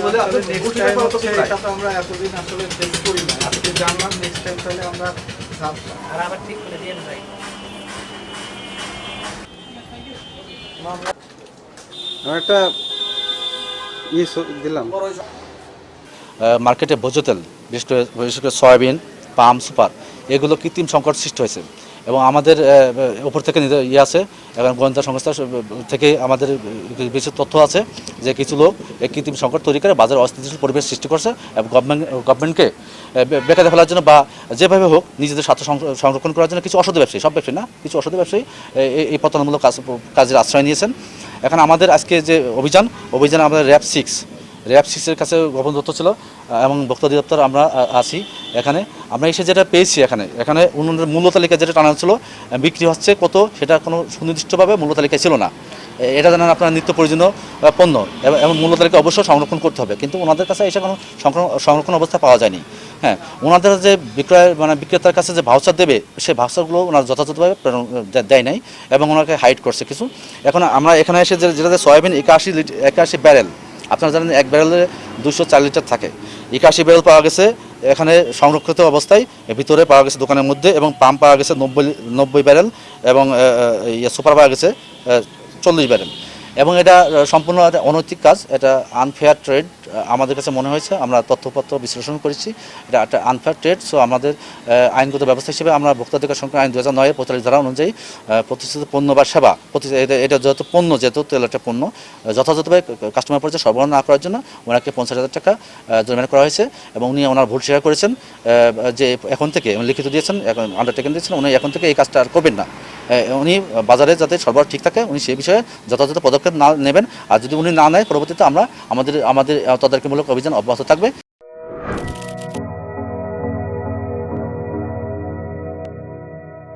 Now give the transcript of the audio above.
বলে আপনি next time হচ্ছে এটা তো আমরা এতদিন আসলে ফেস করি না, আজকে জানলাম। নেক্সট টাইম তাহলে আমরা আর আবার ঠিক করে দিয়ে ভাই একটা দিলাম। মার্কেটে ভোজ্য তেল বিশেষ করে সয়াবিন, পাম, সুপার এগুলো কৃত্রিম সংকট সৃষ্টি হয়েছে এবং আমাদের উপর থেকে আছে এবং গোয়েন্দা সংস্থা থেকে আমাদের বেশি তথ্য আছে যে কিছু লোক এই কৃত্রিম সংকট তৈরি করে বাজারে অস্থিতিশীল পরিবেশ সৃষ্টি করছে এবং গভর্নমেন্টকে বেকার ফেলার জন্য বা যেভাবে হোক নিজেদের স্বার্থ সংরক্ষণ করার জন্য কিছু অসাধু ব্যবসায়ী, সব ব্যবসায়ী না, কিছু অসাধু ব্যবসায়ী এই পতনমূলক কাজের আশ্রয় নিয়েছেন। এখন আমাদের আজকে যে অভিযানে আমাদের র্যাব 6-এর কাছে গোপন তথ্য ছিল এবং ভোক্তা অধিদপ্তর আমরা আছি এখানে। আমরা এসে যেটা পেয়েছি এখানে উন্নয়নের মূল্য তালিকা যেটা টানা ছিল বিক্রি হচ্ছে কত সেটা কোনো সুনির্দিষ্টভাবে মূল্য তালিকায় ছিল না। এটা জানেন আপনার নিত্য প্রয়োজনীয় পণ্য এবং মূল্য তালিকা অবশ্যই সংরক্ষণ করতে হবে, কিন্তু ওনাদের কাছে এসে কোনো সংরক্ষণ অবস্থা পাওয়া যায়নি। হ্যাঁ, ওনাদের যে বিক্রেতার কাছে যে ভাউচার দেবে সেই ভাউচারগুলো ওনারা যথাযথভাবে দেয় নাই এবং ওনাকে হাইড করছে কিছু। এখন আমরা এখানে এসে যেটা সয়াবিন 81 ব্যারেল, আপনারা জানেন এক ব্যারেলে 204 লিটার থাকে, 81 ব্যারেল পাওয়া গেছে এখানে সংরক্ষিত অবস্থায় ভিতরে পাওয়া গেছে দোকানের মধ্যে, এবং পাম্প পাওয়া গেছে 90 ব্যারেল এবং সুপার পাওয়া গেছে 40 ব্যারেল। এবং এটা সম্পূর্ণ একটা অনৈতিক কাজ, এটা আনফেয়ার ট্রেড আমাদের কাছে মনে হয়েছে। আমরা তথ্যপত্র বিশ্লেষণ করেছি, এটা একটা আনফেয়ার ট্রেড। সো আমাদের আইনগত ব্যবস্থা হিসেবে আমরা ভোক্তাধিকার সংরক্ষণ আইন 2009-এর 45 ধারা অনুযায়ী প্রতিষ্ঠিত পণ্য বা সেবা এটা যেহেতু পণ্য, যেহেতু তেল একটা পণ্য, যথাযথভাবে কাস্টমার পর্যায়ে সরবরাহ না করার জন্য ওনাকে 50,000 টাকা জরিমানা করা হয়েছে এবং উনি ওনার ভুল স্বীকার করেছেন যে এখন থেকে লিখিত দিয়েছেন, এখন আন্ডারটেকেন দিয়েছেন, উনি এখন থেকে এই কাজটা আর করবেন না। উনি বাজারে যাতে সরবরাহ ঠিক থাকে উনি সেই বিষয়ে যথাযথ পদক্ষেপ না নেবেন, আর যদি উনি না নেয় পরবর্তীতে আমাদের তদারকিমূলক অভিযান অব্যাহত থাকবে।